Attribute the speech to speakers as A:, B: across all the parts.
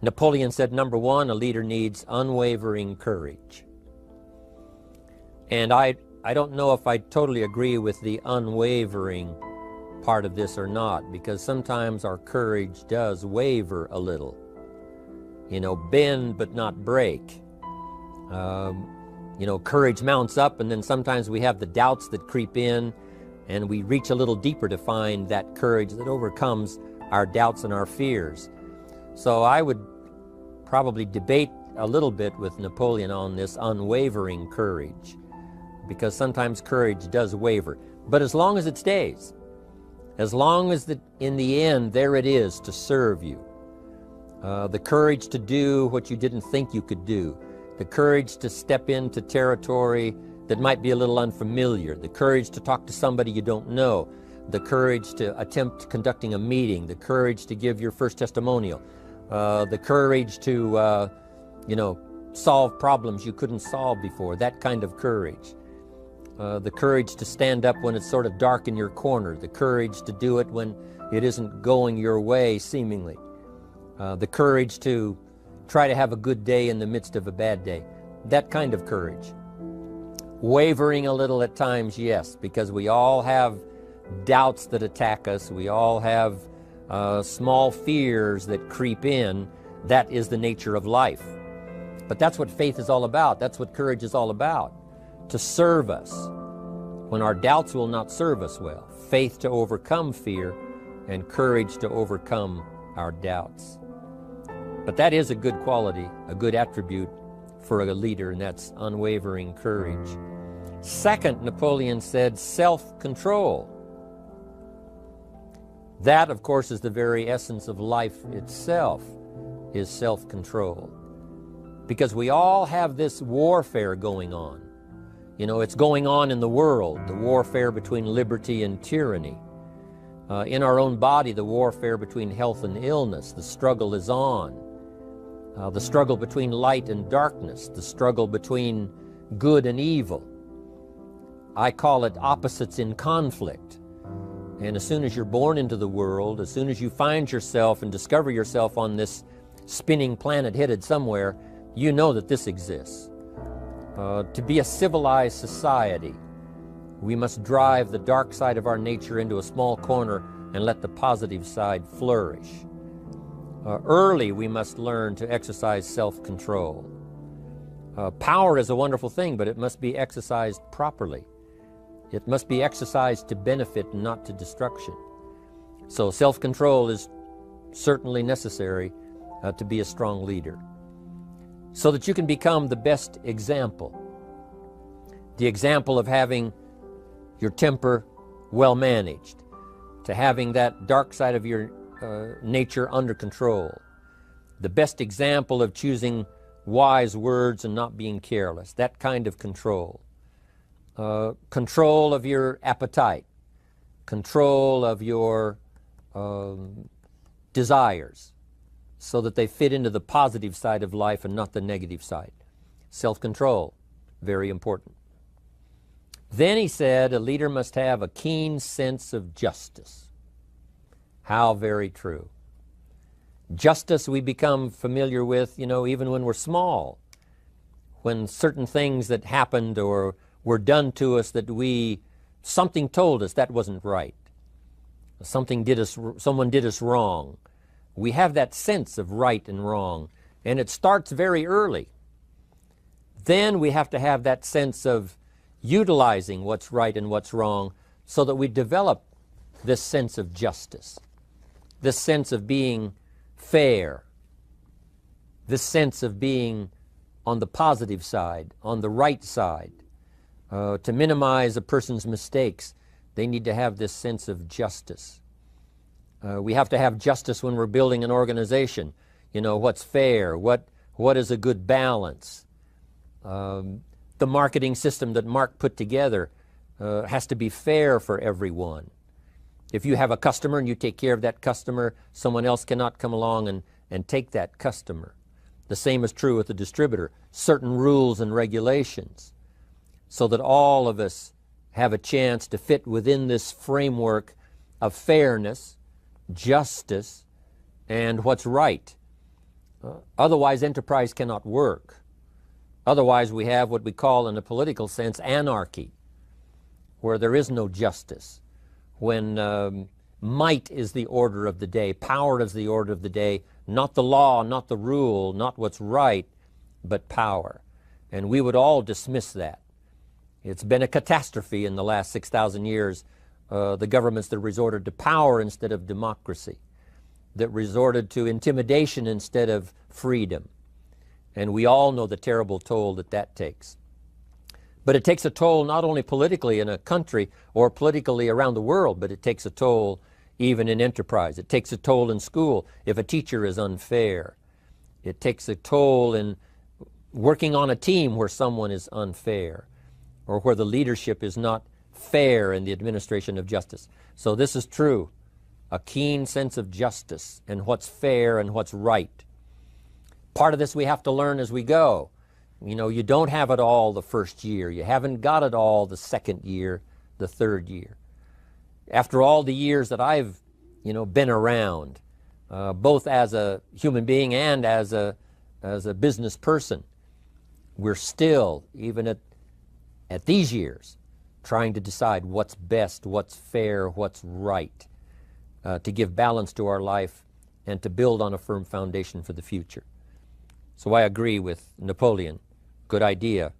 A: Napoleon said, number one, a leader needs unwavering courage. And I don't know if I totally agree with the unwavering part of this or not, because sometimes our courage does waver a little. You know, bend but not break. You know, courage mounts up, and then sometimes we have the doubts that creep in, and we reach a little deeper to find that courage that overcomes our doubts and our fears. So I would probably debate a little bit with Napoleon on this unwavering courage, because sometimes courage does waver. But as long as it stays, as long as in the end there it is to serve you, the courage to do what you didn't think you could do, the courage to step into territory that might be a little unfamiliar, the courage to talk to somebody you don't know, the courage to attempt conducting a meeting, the courage to give your first testimonial, the courage to, you know, solve problems you couldn't solve before, that kind of courage. The courage to stand up when it's sort of dark in your corner, the courage to do it when it isn't going your way, seemingly. The courage to try to have a good day in the midst of a bad day, that kind of courage. Wavering a little at times, yes, because we all have doubts that attack us. We all have small fears that creep in. That is the nature of life. But that's what faith is all about. That's what courage is all about. To serve us when our doubts will not serve us well. Faith to overcome fear, and courage to overcome our doubts. But that is a good quality, a good attribute for a leader, and that's unwavering courage. Second, Napoleon said self-control. That, of course, is the very essence of life itself, is self-control. Because we all have this warfare going on. You know, it's going on in the world, the warfare between liberty and tyranny. In our own body, the warfare between health and illness. The struggle is on. The struggle between light and darkness. The struggle between good and evil. I call it opposites in conflict. And as soon as you're born into the world, as soon as you find yourself and discover yourself on this spinning planet headed somewhere, you know that this exists. To be a civilized society, we must drive the dark side of our nature into a small corner and let the positive side flourish. Early, we must learn to exercise self-control. Power is a wonderful thing, but it must be exercised properly. It must be exercised to benefit and not to destruction. So self-control is certainly necessary to be a strong leader, so that you can become the best example. The example of having your temper well managed, to having that dark side of your nature under control. The best example of choosing wise words and not being careless, that kind of control. Control of your appetite, control of your desires, so that they fit into the positive side of life and not the negative side. Self-control, very important. Then he said a leader must have a keen sense of justice. How very true. Justice we become familiar with, you know, even when we're small. When certain things that happened or were done to us that something told us that wasn't right. Someone did us wrong. We have that sense of right and wrong, and it starts very early. Then we have to have that sense of utilizing what's right and what's wrong so that we develop this sense of justice, this sense of being fair, this sense of being on the positive side, on the right side. To minimize a person's mistakes, they need to have this sense of justice. We have to have justice when we're building an organization. You know, what's fair, what is a good balance. The marketing system that Mark put together has to be fair for everyone. If you have a customer and you take care of that customer, someone else cannot come along and take that customer. The same is true with the distributor. Certain rules and regulations, so that all of us have a chance to fit within this framework of fairness, justice, and what's right. Otherwise, enterprise cannot work. Otherwise, we have what we call, in a political sense, anarchy, where there is no justice, when might is the order of the day, power is the order of the day, not the law, not the rule, not what's right, but power. And we would all dismiss that. It's been a catastrophe in the last 6,000 years, the governments that resorted to power instead of democracy, that resorted to intimidation instead of freedom. And we all know the terrible toll that that takes. But it takes a toll not only politically in a country or politically around the world, but it takes a toll even in enterprise. It takes a toll in school if a teacher is unfair. It takes a toll in working on a team where someone is unfair, or where the leadership is not fair in the administration of justice. So this is true, a keen sense of justice and what's fair and what's right. Part of this we have to learn as we go. You know, you don't have it all the first year. You haven't got it all the second year, the third year. After all the years that I've, been around, both as a human being and as a business person, we're still, even at these years, trying to decide what's best, what's fair, what's right, to give balance to our life and to build on a firm foundation for the future. So I agree with Napoleon. Good idea.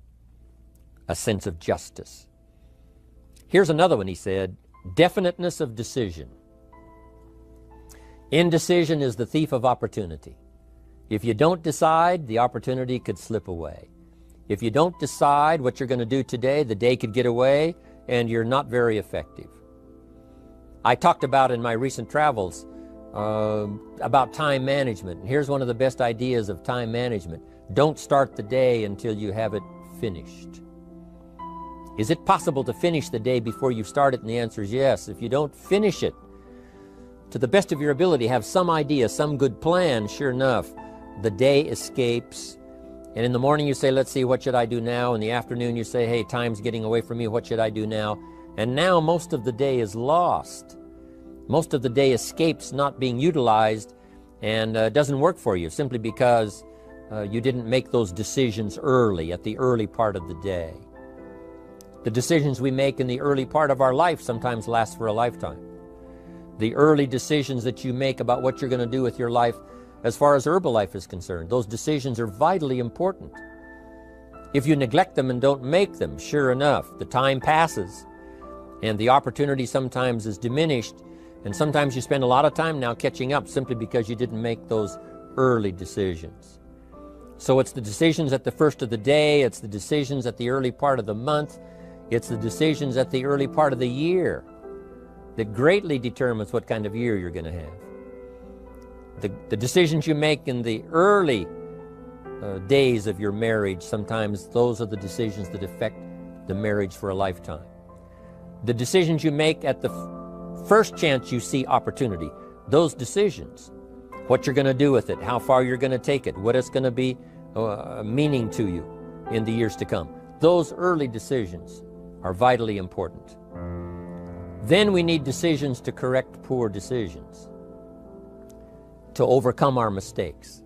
A: A sense of justice. Here's another one, he said. Definiteness of decision. Indecision is the thief of opportunity. If you don't decide, the opportunity could slip away. If you don't decide what you're going to do today, the day could get away and you're not very effective. I talked about in my recent travels about time management. And here's one of the best ideas of time management. Don't start the day until you have it finished. Is it possible to finish the day before you start it? And the answer is yes. If you don't finish it to the best of your ability, have some idea, some good plan, sure enough, the day escapes. And in the morning you say, let's see, what should I do now? In the afternoon you say, hey, time's getting away from me, what should I do now? And now most of the day is lost. Most of the day escapes not being utilized and doesn't work for you simply because you didn't make those decisions early, at the early part of the day. The decisions we make in the early part of our life sometimes last for a lifetime. The early decisions that you make about what you're going to do with your life as far as Herbalife is concerned, those decisions are vitally important. If you neglect them and don't make them, sure enough, the time passes and the opportunity sometimes is diminished, and sometimes you spend a lot of time now catching up simply because you didn't make those early decisions. So it's the decisions at the first of the day, it's the decisions at the early part of the month, it's the decisions at the early part of the year that greatly determines what kind of year you're going to have. The decisions you make in the early days of your marriage, sometimes those are the decisions that affect the marriage for a lifetime. The decisions you make at the first chance you see opportunity, those decisions, what you're going to do with it, how far you're going to take it, what it's going to be meaning to you in the years to come. Those early decisions are vitally important. Then we need decisions to correct poor decisions, to overcome our mistakes.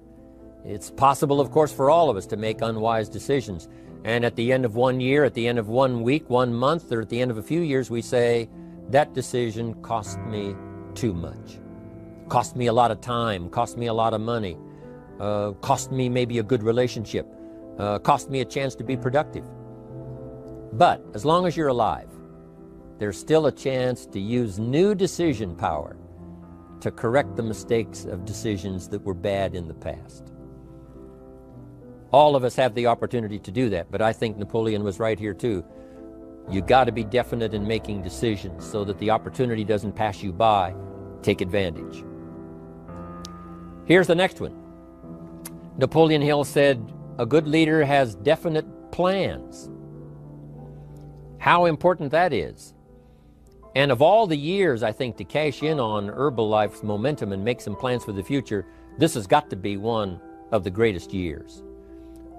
A: It's possible, of course, for all of us to make unwise decisions. And at the end of 1 year, at the end of 1 week, 1 month, or at the end of a few years, we say, that decision cost me too much. Cost me a lot of time, cost me a lot of money, cost me maybe a good relationship, cost me a chance to be productive. But as long as you're alive, there's still a chance to use new decision power to correct the mistakes of decisions that were bad in the past. All of us have the opportunity to do that, but I think Napoleon was right here too. You got to be definite in making decisions so that the opportunity doesn't pass you by. Take advantage. Here's the next one. Napoleon Hill said, a good leader has definite plans. How important that is. And of all the years, I think, to cash in on Herbalife's momentum and make some plans for the future, this has got to be one of the greatest years.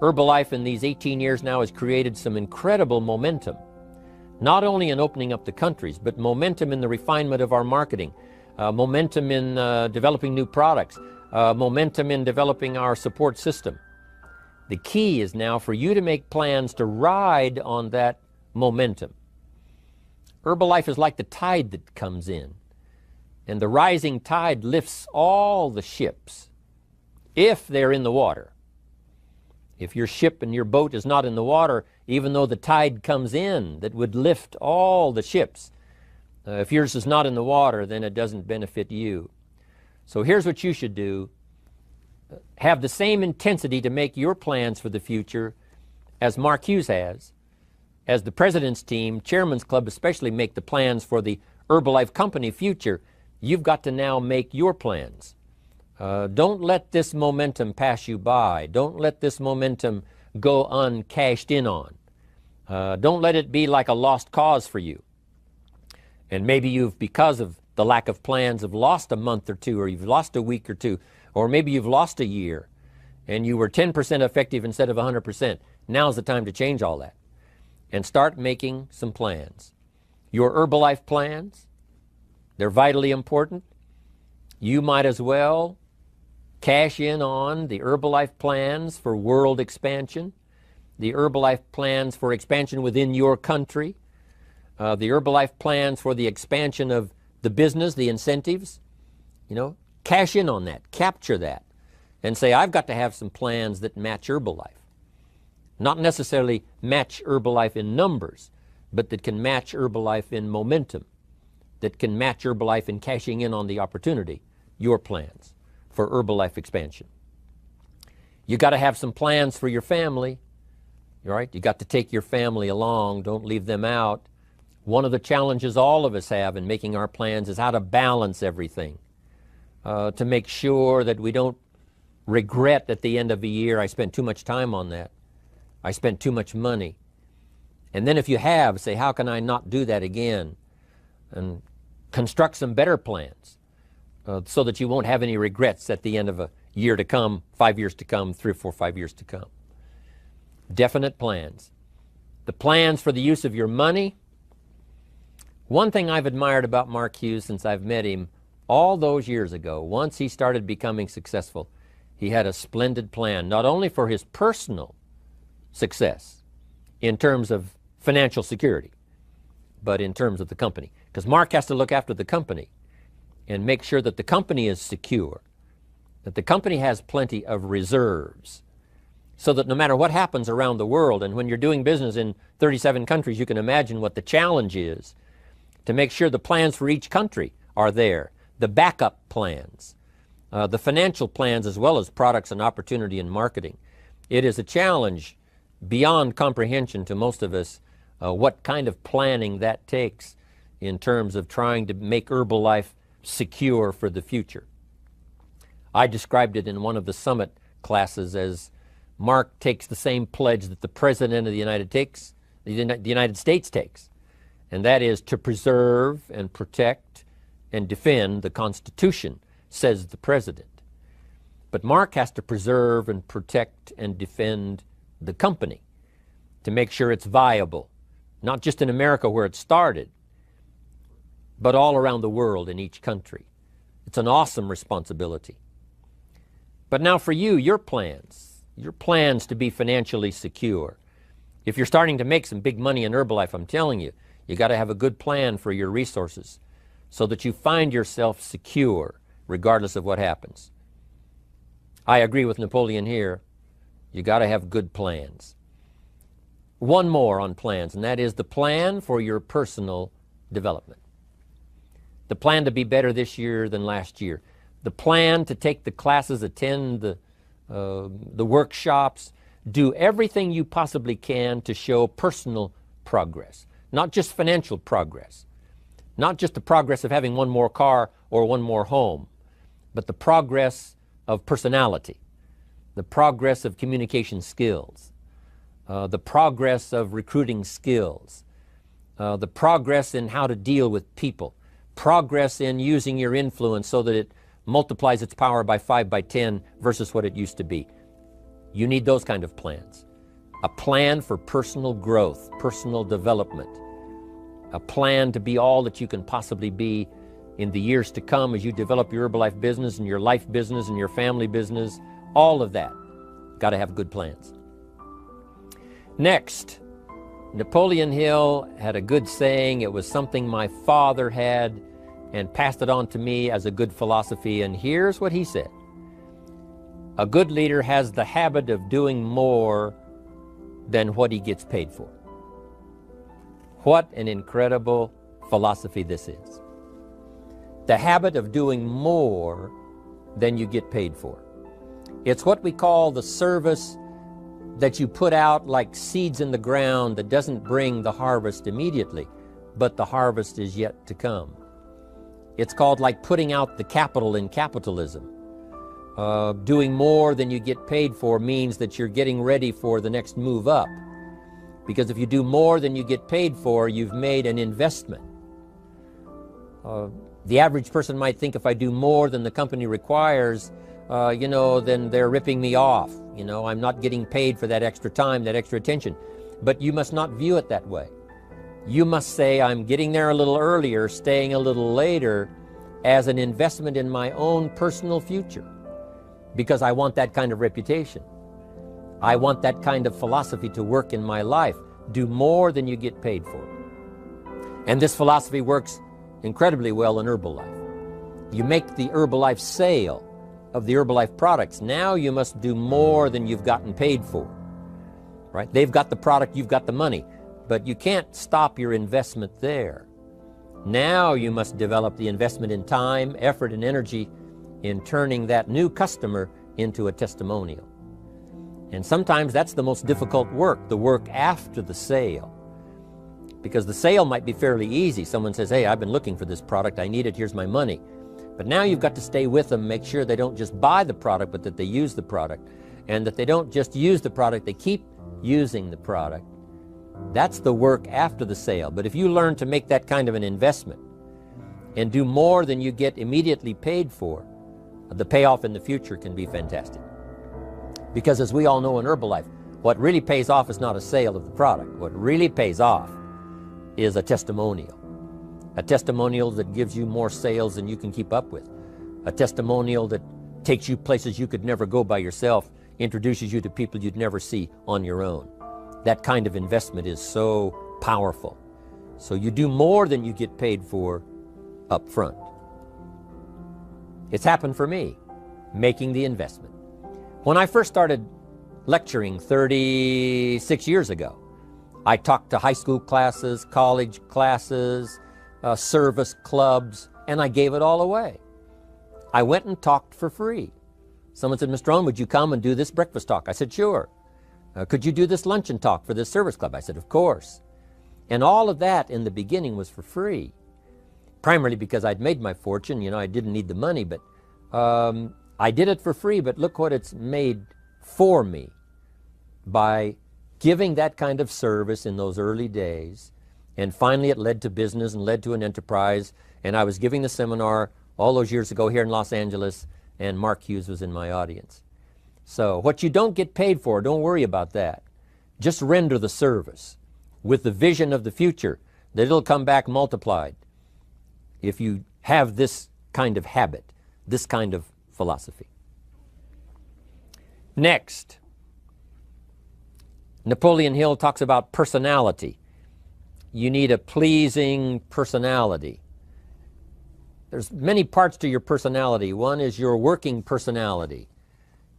A: Herbalife in these 18 years now has created some incredible momentum, not only in opening up the countries, but momentum in the refinement of our marketing, momentum in developing new products, momentum in developing our support system. The key is now for you to make plans to ride on that momentum. Herbalife is like the tide that comes in, and the rising tide lifts all the ships, if they're in the water. If your ship and your boat is not in the water, even though the tide comes in that would lift all the ships, if yours is not in the water, then it doesn't benefit you. So here's what you should do. Have the same intensity to make your plans for the future as Mark Hughes has. As the President's team, Chairman's Club especially, make the plans for the Herbalife Company future, you've got to now make your plans. Don't let this momentum pass you by. Don't let this momentum go uncashed in on. Don't let it be like a lost cause for you. And maybe you've, because of the lack of plans, have lost a month or two, or you've lost a week or two, or maybe you've lost a year, and you were 10% effective instead of 100%. Now's the time to change all that and start making some plans. Your Herbalife plans, they're vitally important. You might as well cash in on the Herbalife plans for world expansion, the Herbalife plans for expansion within your country, the Herbalife plans for the expansion of the business, the incentives. Cash in on that, capture that, and say, I've got to have some plans that match Herbalife. Not necessarily match Herbalife in numbers, but that can match Herbalife in momentum, that can match Herbalife in cashing in on the opportunity, your plans for Herbalife expansion. You got to have some plans for your family, all right? You got to take your family along, don't leave them out. One of the challenges all of us have in making our plans is how to balance everything, to make sure that we don't regret at the end of the year, I spent too much time on that. I spent too much money. And then if you have, say, how can I not do that again? And construct some better plans so that you won't have any regrets at the end of a year to come, 5 years to come, 3 or 4, 5 years to come. Definite plans. The plans for the use of your money. One thing I've admired about Mark Hughes since I've met him all those years ago, once he started becoming successful, he had a splendid plan, not only for his personal success in terms of financial security, but in terms of the company. Because Mark has to look after the company and make sure that the company is secure, that the company has plenty of reserves, so that no matter what happens around the world, and when you're doing business in 37 countries, you can imagine what the challenge is to make sure the plans for each country are there, the backup plans, the financial plans, as well as products and opportunity and marketing. It is a challenge beyond comprehension to most of us what kind of planning that takes in terms of trying to make Herbalife secure for the future. I described it in one of the summit classes as Mark takes the same pledge that the President of the United States takes, and that is to preserve and protect and defend the Constitution, says the President. But Mark has to preserve and protect and defend the company to make sure it's viable, not just in America where it started, but all around the world in each country. It's an awesome responsibility. But now for you, your plans to be financially secure. If you're starting to make some big money in Herbalife, I'm telling you, you got to have a good plan for your resources so that you find yourself secure regardless of what happens. I agree with Napoleon here. You got to have good plans. One more on plans, and that is the plan for your personal development. The plan to be better this year than last year. The plan to take the classes, attend the workshops, do everything you possibly can to show personal progress, not just financial progress, not just the progress of having one more car or one more home, but the progress of personality, the progress of communication skills, the progress of recruiting skills, the progress in how to deal with people, progress in using your influence so that it multiplies its power by 5 by 10 versus what it used to be. You need those kind of plans. A plan for personal growth, personal development, a plan to be all that you can possibly be in the years to come as you develop your Herbalife business and your life business and your family business, all of that. Got to have good plans. Next, Napoleon Hill had a good saying. It was something my father had and passed it on to me as a good philosophy, and here's what he said. A good leader has the habit of doing more than what he gets paid for. What an incredible philosophy this is. The habit of doing more than you get paid for. It's what we call the service that you put out like seeds in the ground that doesn't bring the harvest immediately, but the harvest is yet to come. It's called like putting out the capital in capitalism. Doing more than you get paid for means that you're getting ready for the next move up. Because if you do more than you get paid for, you've made an investment. The average person might think if I do more than the company requires, then they're ripping me off. I'm not getting paid for that extra time, that extra attention. But you must not view it that way. You must say, I'm getting there a little earlier, staying a little later, as an investment in my own personal future. Because I want that kind of reputation. I want that kind of philosophy to work in my life. Do more than you get paid for. And this philosophy works incredibly well in Herbalife. You make the Herbalife sale of the Herbalife products. Now you must do more than you've gotten paid for. Right? They've got the product, you've got the money. But you can't stop your investment there. Now you must develop the investment in time, effort, and energy in turning that new customer into a testimonial. And sometimes that's the most difficult work, the work after the sale. Because the sale might be fairly easy. Someone says, hey, I've been looking for this product, I need it, here's my money. But now you've got to stay with them, make sure they don't just buy the product, but that they use the product. And that they don't just use the product, they keep using the product. That's the work after the sale. But if you learn to make that kind of an investment and do more than you get immediately paid for, the payoff in the future can be fantastic. Because as we all know in Herbalife, what really pays off is not a sale of the product. What really pays off is a testimonial. A testimonial that gives you more sales than you can keep up with. A testimonial that takes you places you could never go by yourself, introduces you to people you'd never see on your own. That kind of investment is so powerful. So you do more than you get paid for up front. It's happened for me, making the investment. When I first started lecturing 36 years ago, I talked to high school classes, college classes, service clubs, and I gave it all away. I went and talked for free. Someone said, Mr. Rohn, would you come and do this breakfast talk? I said, sure. Could you do this luncheon talk for this service club? I said, of course. And all of that in the beginning was for free. Primarily because I'd made my fortune, I didn't need the money, but I did it for free, but look what it's made for me by giving that kind of service in those early days. And finally it led to business and led to an enterprise. And I was giving the seminar all those years ago here in Los Angeles, and Mark Hughes was in my audience. So what you don't get paid for, don't worry about that. Just render the service with the vision of the future that it'll come back multiplied if you have this kind of habit, this kind of philosophy. Next, Napoleon Hill talks about personality. You need a pleasing personality. There's many parts to your personality. One is your working personality.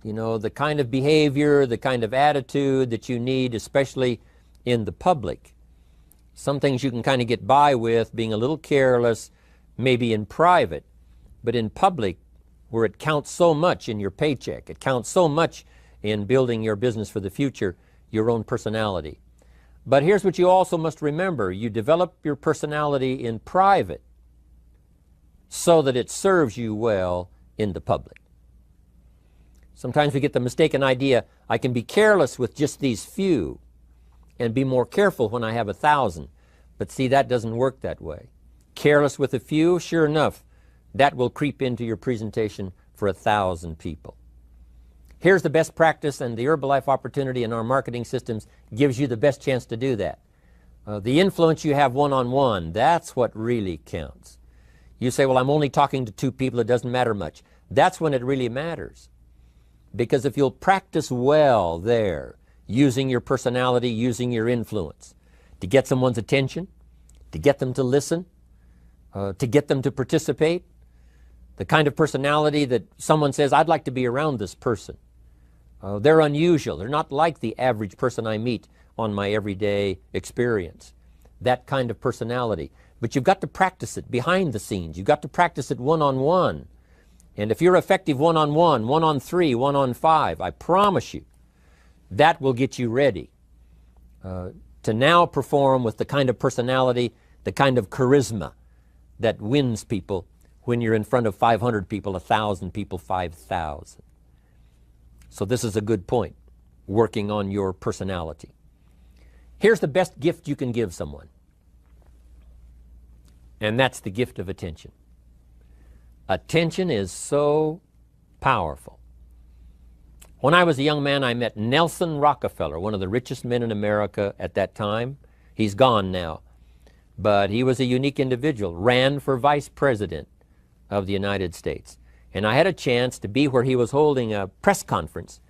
A: The kind of behavior, the kind of attitude that you need, especially in the public. Some things you can kind of get by with, being a little careless, maybe in private, but in public, where it counts so much in your paycheck, it counts so much in building your business for the future, your own personality. But here's what you also must remember. You develop your personality in private so that it serves you well in the public. Sometimes we get the mistaken idea, I can be careless with just these few and be more careful when I have 1,000. But see, that doesn't work that way. Careless with a few, sure enough, that will creep into your presentation for 1,000 people. Here's the best practice, and the Herbalife opportunity in our marketing systems gives you the best chance to do that. The influence you have one-on-one, that's what really counts. You say, well, I'm only talking to 2 people, it doesn't matter much. That's when it really matters. Because if you'll practice well there, using your personality, using your influence, to get someone's attention, to get them to listen, to get them to participate, the kind of personality that someone says, I'd like to be around this person. They're unusual. They're not like the average person I meet on my everyday experience. That kind of personality. But you've got to practice it behind the scenes. You've got to practice it one-on-one. And if you're effective one-on-one, 1-on-3, 1-on-5, I promise you, that will get you ready to now perform with the kind of personality, the kind of charisma that wins people when you're in front of 500 people, 1,000 people, 5,000. So this is a good point, working on your personality. Here's the best gift you can give someone, and that's the gift of attention. Attention is so powerful. When I was a young man, I met Nelson Rockefeller, one of the richest men in America at that time. He's gone now, but he was a unique individual, ran for vice president of the United States. And I had a chance to be where he was holding a press conference.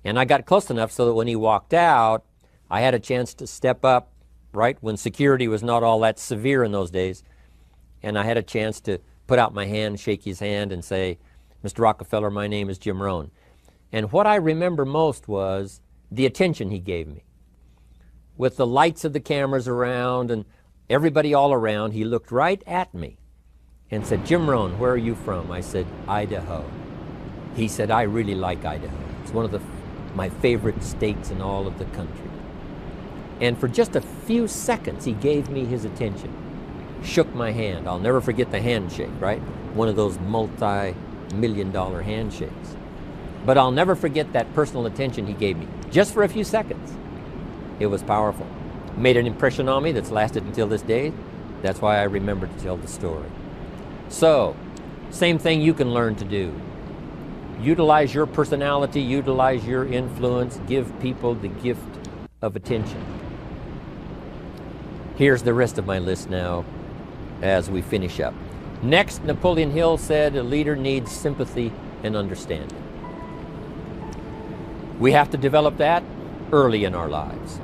A: And I got close enough so that when he walked out, I had a chance to step up, right, when security was not all that severe in those days. And I had a chance to put out my hand, shake his hand, and say, Mr. Rockefeller, my name is Jimrohn. And what I remember most was the attention he gave me. With the lights of the cameras around and everybody all around, he looked right at me and said, Jimrohn, where are you from? I said, Idaho. He said, I really like Idaho. It's one of my favorite states in all of the country. And for just a few seconds, he gave me his attention, shook my hand. I'll never forget the handshake, right? One of those multi-million-dollar handshakes. But I'll never forget that personal attention he gave me, just for a few seconds. It was powerful. Made an impression on me that's lasted until this day. That's why I remember to tell the story. So, same thing you can learn to do. Utilize your personality, utilize your influence, give people the gift of attention. Here's the rest of my list now as we finish up. Next, Napoleon Hill said a leader needs sympathy and understanding. We have to develop that early in our lives.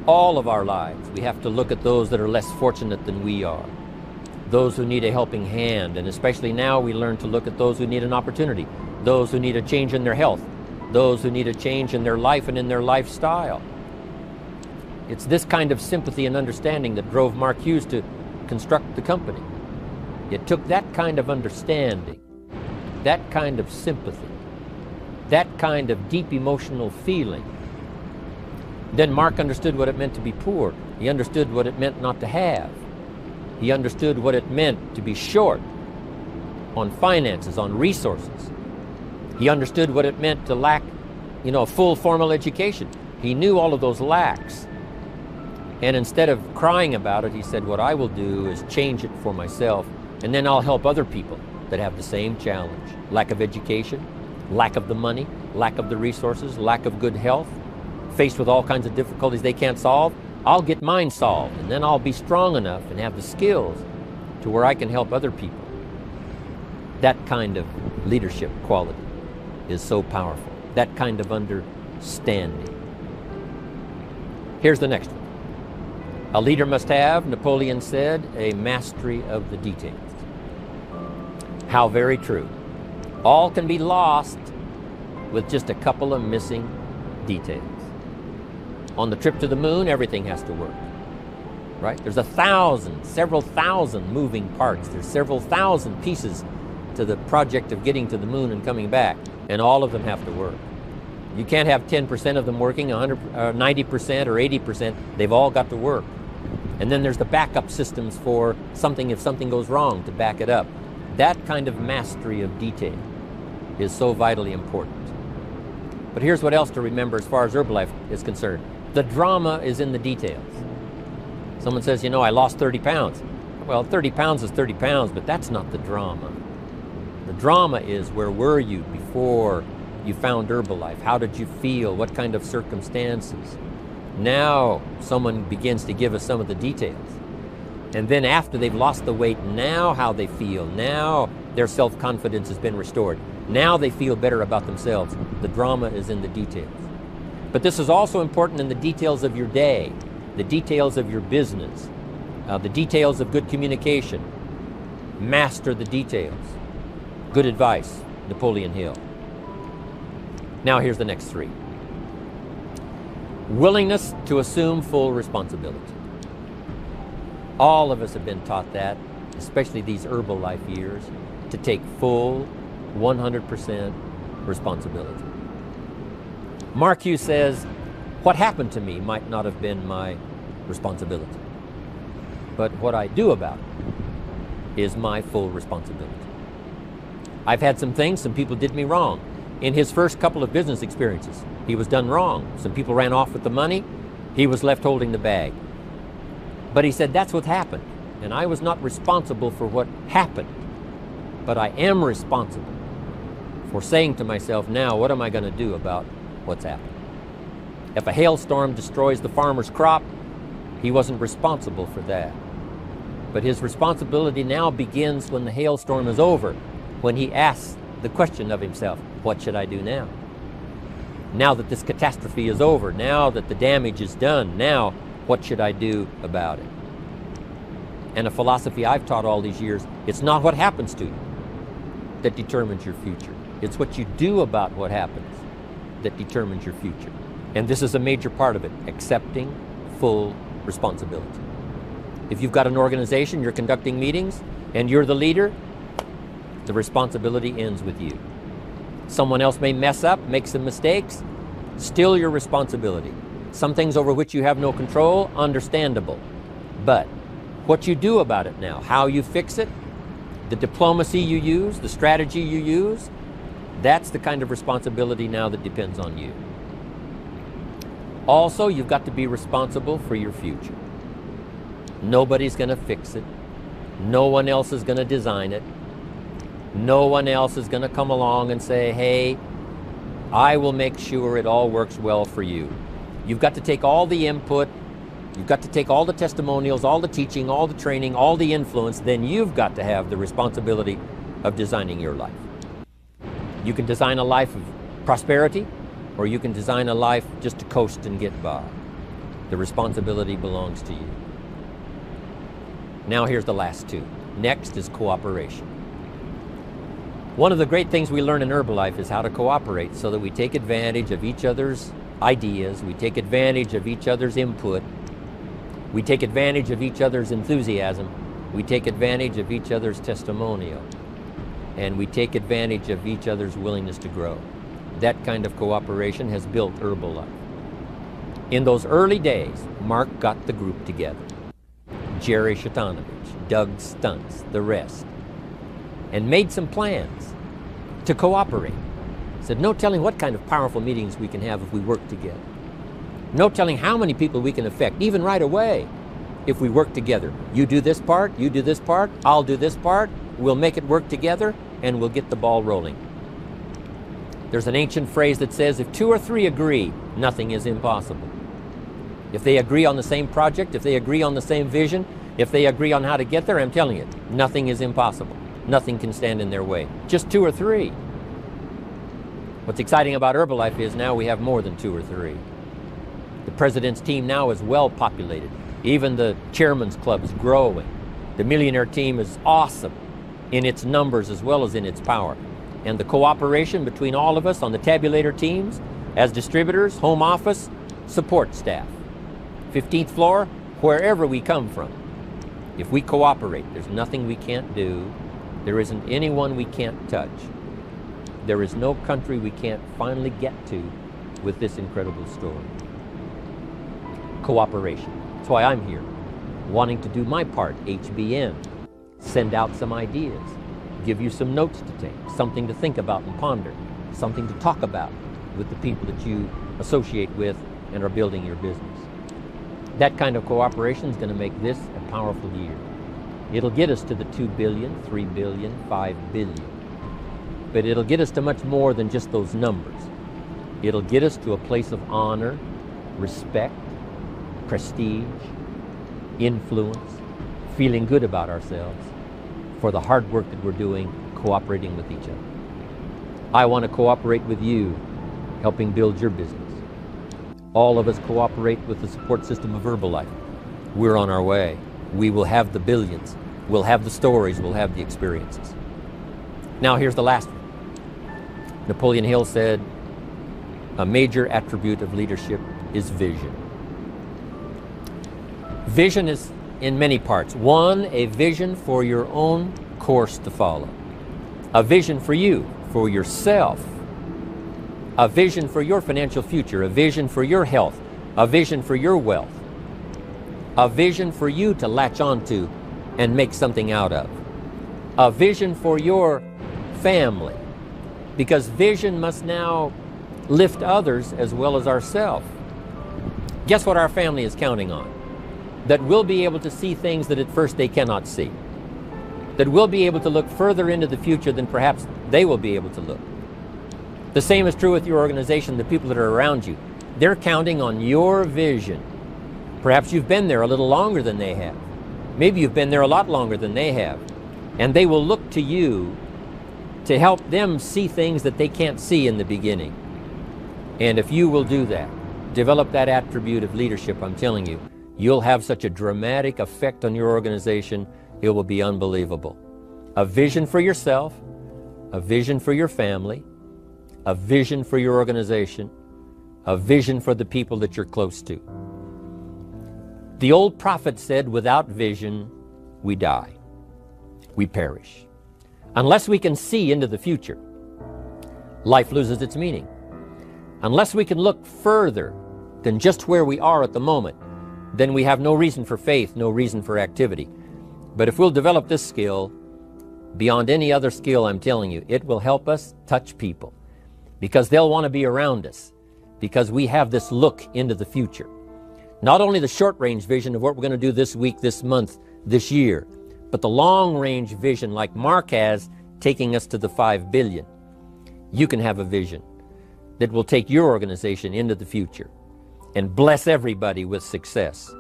A: All of our lives, we have to look at those that are less fortunate than we are. Those who need a helping hand, and especially now we learn to look at those who need an opportunity, those who need a change in their health, those who need a change in their life and in their lifestyle. It's this kind of sympathy and understanding that drove Mark Hughes to construct the company. It took that kind of understanding, that kind of sympathy, that kind of deep emotional feeling. Then Mark understood what it meant to be poor. He understood what it meant not to have. He understood what it meant to be short on finances, on resources. He understood what it meant to lack, a full formal education. He knew all of those lacks. And instead of crying about it, he said, what I will do is change it for myself, and then I'll help other people that have the same challenge. Lack of education, lack of the money, lack of the resources, lack of good health, faced with all kinds of difficulties they can't solve. I'll get mine solved, and then I'll be strong enough and have the skills to where I can help other people. That kind of leadership quality is so powerful. That kind of understanding. Here's the next one. A leader must have, Napoleon said, a mastery of the details. How very true. All can be lost with just a couple of missing details. On the trip to the moon, everything has to work, right? There's several thousand moving parts. There's several thousand pieces to the project of getting to the moon and coming back, and all of them have to work. You can't have 10% of them working, 90% or 80%. They've all got to work. And then there's the backup systems for something if something goes wrong to back it up. That kind of mastery of detail is so vitally important. But here's what else to remember as far as Herbalife is concerned. The drama is in the details. Someone says, I lost 30 pounds. Well, 30 pounds is 30 pounds, but that's not the drama. The drama is, where were you before you found Herbalife? How did you feel? What kind of circumstances? Now someone begins to give us some of the details. And then after they've lost the weight, now how they feel, now their self-confidence has been restored. Now they feel better about themselves. The drama is in the details. But this is also important in the details of your day, the details of your business, the details of good communication. Master the details. Good advice, Napoleon Hill. Now here's the next three. Willingness to assume full responsibility. All of us have been taught that, especially these Herbalife years, to take full 100% responsibility. Mark Hughes says, what happened to me might not have been my responsibility, but what I do about it is my full responsibility. I've had some things, some people did me wrong. In his first couple of business experiences, he was done wrong. Some people ran off with the money, he was left holding the bag. But he said, that's what happened, and I was not responsible for what happened, but I am responsible for saying to myself, now what am I going to do about what's happened? If a hailstorm destroys the farmer's crop, he wasn't responsible for that. But his responsibility now begins when the hailstorm is over, when he asks the question of himself, what should I do now? Now that this catastrophe is over, now that the damage is done, now what should I do about it? And a philosophy I've taught all these years, it's not what happens to you that determines your future. It's what you do about what happens that determines your future. And this is a major part of it, accepting full responsibility. If you've got an organization, you're conducting meetings, and you're the leader, the responsibility ends with you. Someone else may mess up, make some mistakes, still your responsibility. Some things over which you have no control, understandable. But what you do about it now, how you fix it, the diplomacy you use, the strategy you use, that's the kind of responsibility now that depends on you. Also, you've got to be responsible for your future. Nobody's going to fix it. No one else is going to design it. No one else is going to come along and say, hey, I will make sure it all works well for you. You've got to take all the input, you've got to take all the testimonials, all the teaching, all the training, all the influence, then you've got to have the responsibility of designing your life. You can design a life of prosperity, or you can design a life just to coast and get by. The responsibility belongs to you. Now here's the last two. Next is cooperation. One of the great things we learn in Herbalife is how to cooperate so that we take advantage of each other's ideas, we take advantage of each other's input, we take advantage of each other's enthusiasm, we take advantage of each other's testimonial, and we take advantage of each other's willingness to grow. That kind of cooperation has built Herbalife. In those early days, Mark got the group together. Jerry Shatanovich, Doug Stuntz, the rest, and made some plans to cooperate. Said, no telling what kind of powerful meetings we can have if we work together. No telling how many people we can affect, even right away, if we work together. You do this part, you do this part, I'll do this part, we'll make it work together, and we'll get the ball rolling. There's an ancient phrase that says, if two or three agree, nothing is impossible. If they agree on the same project, if they agree on the same vision, if they agree on how to get there, I'm telling you, nothing is impossible. Nothing can stand in their way. Just two or three. What's exciting about Herbalife is now we have more than two or three. The president's team now is well populated. Even the chairman's club is growing. The millionaire team is awesome in its numbers as well as in its power. And the cooperation between all of us on the tabulator teams, as distributors, home office, support staff, 15th floor, wherever we come from. If we cooperate, there's nothing we can't do. There isn't anyone we can't touch. There is no country we can't finally get to with this incredible story. Cooperation. That's why I'm here, wanting to do my part, HBN, send out some ideas, give you some notes to take, something to think about and ponder, something to talk about with the people that you associate with and are building your business. That kind of cooperation is going to make this a powerful year. It'll get us to the 2 billion, 3 billion, 5 billion. But it'll get us to much more than just those numbers. It'll get us to a place of honor, respect, prestige, influence, feeling good about ourselves for the hard work that we're doing, cooperating with each other. I want to cooperate with you, helping build your business. All of us cooperate with the support system of Herbalife. We're on our way. We will have the billions. We'll have the stories. We'll have the experiences. Now here's the last one. Napoleon Hill said, a major attribute of leadership is vision. Vision is in many parts. One, a vision for your own course to follow. A vision for you, for yourself. A vision for your financial future. A vision for your health. A vision for your wealth. A vision for you to latch onto and make something out of. A vision for your family. Because vision must now lift others as well as ourselves. Guess what our family is counting on? That we'll be able to see things that at first they cannot see. That we'll be able to look further into the future than perhaps they will be able to look. The same is true with your organization, the people that are around you. They're counting on your vision. Perhaps you've been there a little longer than they have. Maybe you've been there a lot longer than they have. And they will look to you to help them see things that they can't see in the beginning. And if you will do that, develop that attribute of leadership, I'm telling you, you'll have such a dramatic effect on your organization, it will be unbelievable. A vision for yourself, a vision for your family, a vision for your organization, a vision for the people that you're close to. The old prophet said, without vision, we die. We perish. Unless we can see into the future, life loses its meaning. Unless we can look further than just where we are at the moment, then we have no reason for faith, no reason for activity. But if we'll develop this skill, beyond any other skill, I'm telling you, it will help us touch people because they'll want to be around us because we have this look into the future. Not only the short-range vision of what we're going to do this week, this month, this year, but the long-range vision like Mark has, taking us to the 5 billion. You can have a vision that will take your organization into the future and bless everybody with success.